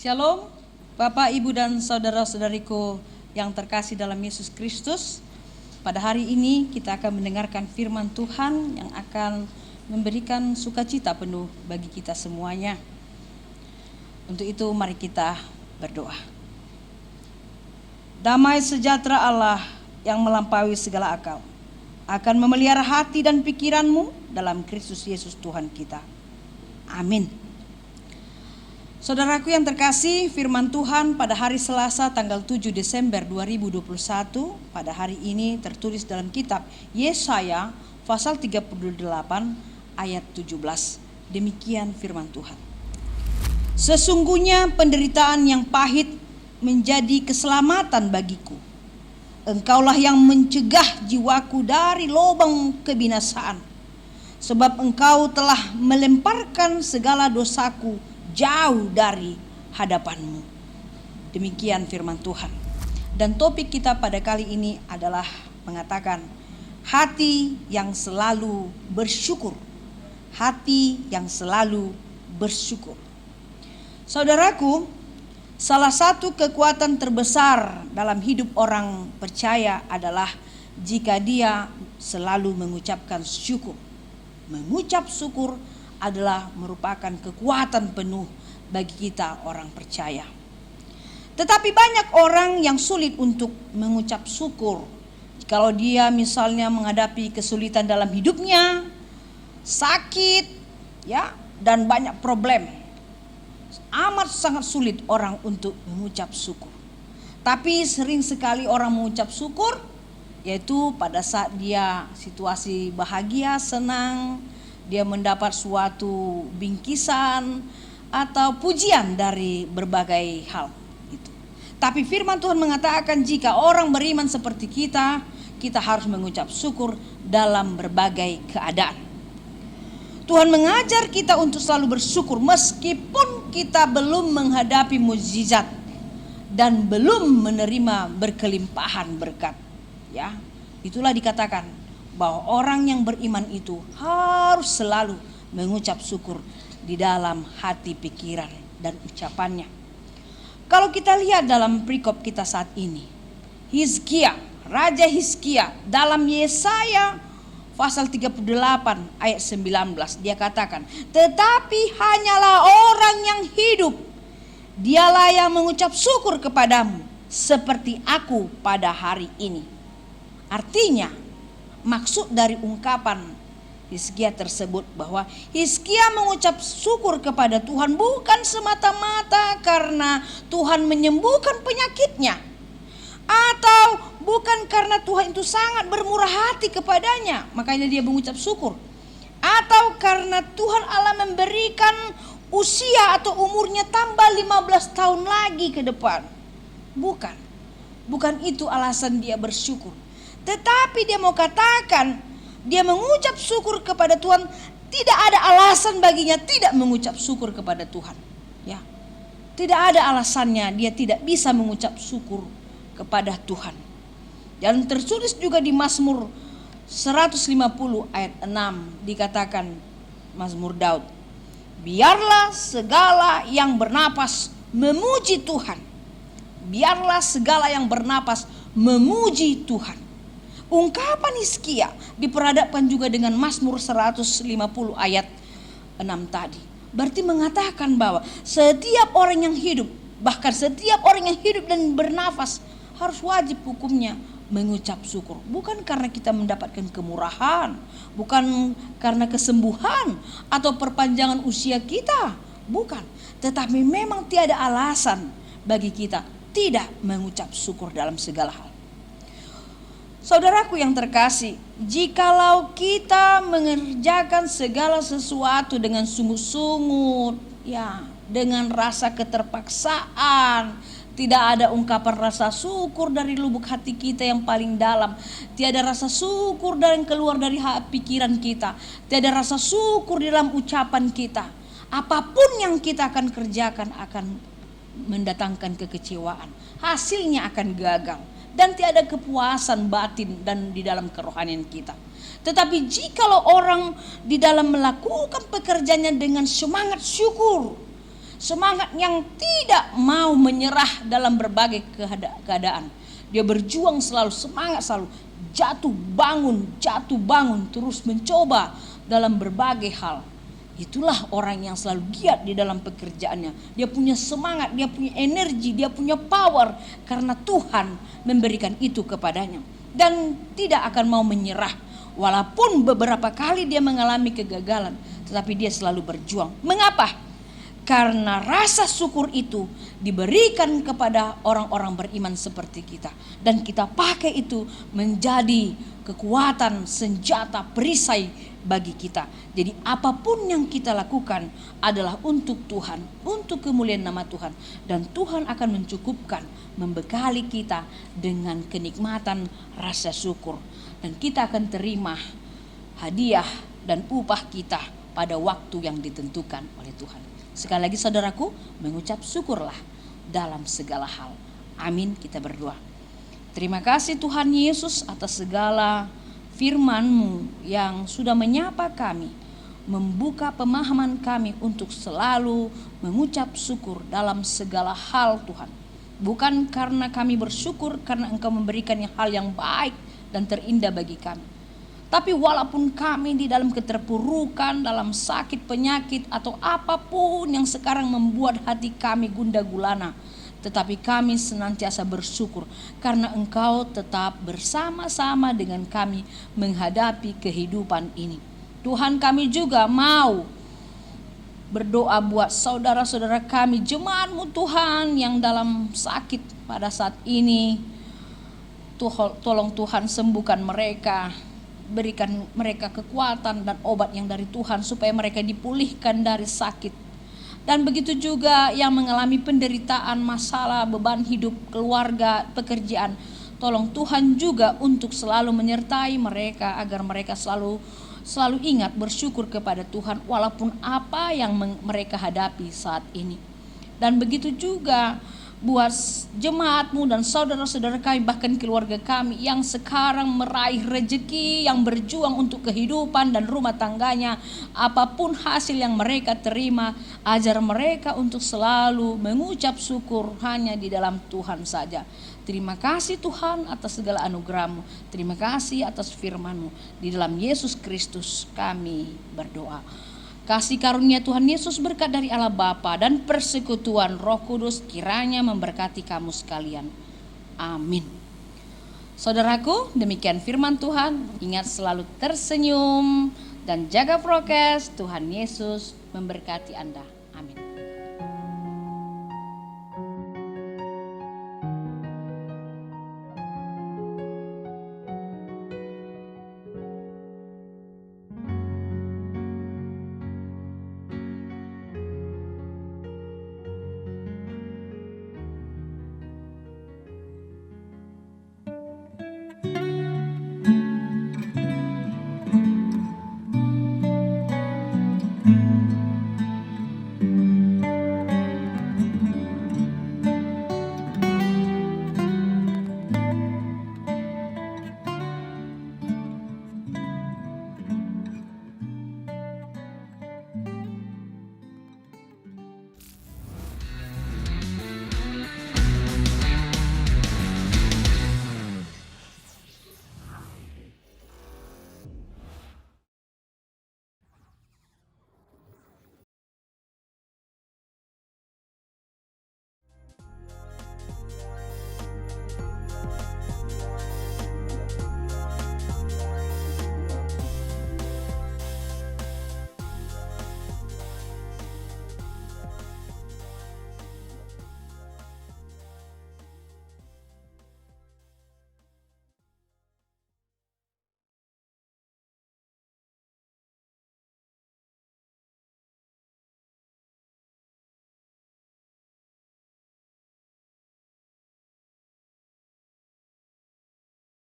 Shalom, Bapak, Ibu, dan saudara-saudariku yang terkasih dalam Yesus Kristus. Pada hari ini kita akan mendengarkan firman Tuhan yang akan memberikan sukacita penuh bagi kita semuanya. Untuk itu mari kita berdoa. Damai sejahtera Allah yang melampaui segala akal akan memelihara hati dan pikiranmu dalam Kristus Yesus Tuhan kita. Amin. Saudaraku yang terkasih, firman Tuhan pada hari Selasa tanggal 7 Desember 2021 pada hari ini tertulis dalam kitab Yesaya pasal 38 ayat 17. Demikian firman Tuhan. Sesungguhnya penderitaan yang pahit menjadi keselamatan bagiku. Engkaulah yang mencegah jiwaku dari lubang kebinasaan. Sebab engkau telah melemparkan segala dosaku jauh dari hadapanmu. Demikian firman Tuhan. Dan topik kita pada kali ini adalah mengatakan hati yang selalu bersyukur. Hati yang selalu bersyukur. Saudaraku, salah satu kekuatan terbesar dalam hidup orang percaya adalah jika dia selalu mengucapkan syukur. Mengucap syukur adalah merupakan kekuatan penuh bagi kita orang percaya. Tetapi banyak orang yang sulit untuk mengucap syukur. Kalau dia misalnya menghadapi kesulitan dalam hidupnya, sakit, ya, dan banyak problem. Amat sangat sulit orang untuk mengucap syukur. Tapi sering sekali orang mengucap syukur, yaitu pada saat dia situasi bahagia, senang, dia mendapat suatu bingkisan atau pujian dari berbagai hal itu. Tapi firman Tuhan mengatakan jika orang beriman seperti kita, kita harus mengucap syukur dalam berbagai keadaan. Tuhan mengajar kita untuk selalu bersyukur meskipun kita belum menghadapi mukjizat dan belum menerima berkelimpahan berkat. Ya, itulah dikatakan bahwa orang yang beriman itu harus selalu mengucap syukur di dalam hati, pikiran, dan ucapannya. Kalau kita lihat dalam perikop kita saat ini, Hizkia, Raja Hizkia dalam Yesaya pasal 38 ayat 19 dia katakan, tetapi hanyalah orang yang hidup, dialah yang mengucap syukur kepadamu seperti aku pada hari ini. Artinya, maksud dari ungkapan Hizkia tersebut bahwa Hizkia mengucap syukur kepada Tuhan bukan semata-mata karena Tuhan menyembuhkan penyakitnya, atau bukan karena Tuhan itu sangat bermurah hati kepadanya makanya dia mengucap syukur, atau karena Tuhan Allah memberikan usia atau umurnya tambah 15 tahun lagi ke depan. Bukan itu alasan dia bersyukur. Tetapi dia mau katakan, dia mengucap syukur kepada Tuhan, tidak ada alasan baginya tidak mengucap syukur kepada Tuhan. Ya, tidak ada alasannya dia tidak bisa mengucap syukur kepada Tuhan. Dan tertulis juga di Mazmur 150 ayat 6 dikatakan, Mazmur Daud, biarlah segala yang bernapas memuji Tuhan. Biarlah segala yang bernapas memuji Tuhan. Ungkapan Hizkia diperhadapkan juga dengan Mazmur 150 ayat 6 tadi. Berarti mengatakan bahwa setiap orang yang hidup, bahkan setiap orang yang hidup dan bernafas harus wajib hukumnya mengucap syukur. Bukan karena kita mendapatkan kemurahan, bukan karena kesembuhan atau perpanjangan usia kita, bukan. Tetapi memang tiada alasan bagi kita tidak mengucap syukur dalam segala hal. Saudaraku yang terkasih, jikalau kita mengerjakan segala sesuatu dengan sungguh-sungguh, ya, dengan rasa keterpaksaan, tidak ada ungkapan rasa syukur dari lubuk hati kita yang paling dalam, tiada rasa syukur yang keluar dari pikiran kita, tiada rasa syukur di dalam ucapan kita, apapun yang kita akan kerjakan akan mendatangkan kekecewaan, hasilnya akan gagal. Dan tiada kepuasan batin dan di dalam kerohanian kita. Tetapi jikalau orang di dalam melakukan pekerjaannya dengan semangat syukur, Semangat yang tidak mau menyerah dalam berbagai keadaan. Dia berjuang selalu, semangat selalu, jatuh bangun, terus mencoba dalam berbagai hal. Itulah orang yang selalu giat di dalam pekerjaannya. Dia punya semangat, dia punya energi, dia punya power karena Tuhan memberikan itu kepadanya. Dan tidak akan mau menyerah. Walaupun beberapa kali dia mengalami kegagalan, tetapi dia selalu berjuang. Mengapa? Karena rasa syukur itu diberikan kepada orang-orang beriman seperti kita. Dan kita pakai itu menjadi kekuatan, senjata, perisai bagi kita. Jadi apapun yang kita lakukan adalah untuk Tuhan, untuk kemuliaan nama Tuhan. Dan Tuhan akan mencukupkan, membekali kita dengan kenikmatan rasa syukur. Dan kita akan terima hadiah dan upah kita pada waktu yang ditentukan oleh Tuhan. Sekali lagi saudaraku, mengucap syukurlah dalam segala hal. Amin, kita berdoa. Terima kasih Tuhan Yesus atas segala firman-Mu yang sudah menyapa kami, membuka pemahaman kami untuk selalu mengucap syukur dalam segala hal Tuhan. Bukan karena kami bersyukur karena Engkau memberikan hal yang baik dan terindah bagi kami. Tapi walaupun kami di dalam keterpurukan, dalam sakit, penyakit, atau apapun yang sekarang membuat hati kami gundah gulana, tetapi kami senantiasa bersyukur karena Engkau tetap bersama-sama dengan kami menghadapi kehidupan ini. Tuhan, kami juga mau berdoa buat saudara-saudara kami, jemaat-Mu Tuhan yang dalam sakit pada saat ini. Tolong Tuhan sembuhkan mereka. Berikan mereka kekuatan dan obat yang dari Tuhan supaya mereka dipulihkan dari sakit. Dan begitu juga yang mengalami penderitaan, masalah, beban hidup, keluarga, pekerjaan. Tolong Tuhan juga untuk selalu menyertai mereka agar mereka selalu ingat bersyukur kepada Tuhan walaupun apa yang mereka hadapi saat ini. Dan begitu juga buat jemaat-Mu dan saudara-saudara kami, bahkan keluarga kami yang sekarang meraih rezeki, yang berjuang untuk kehidupan dan rumah tangganya. Apapun hasil yang mereka terima, ajar mereka untuk selalu mengucap syukur hanya di dalam Tuhan saja. Terima kasih Tuhan atas segala anugerah-Mu. Terima kasih atas firman-Mu. Di dalam Yesus Kristus kami berdoa. Kasih karunia Tuhan Yesus, berkat dari Allah Bapa dan persekutuan Roh Kudus kiranya memberkati kamu sekalian. Amin. Saudaraku, demikian firman Tuhan. Ingat selalu tersenyum dan jaga prokes. Tuhan Yesus memberkati Anda.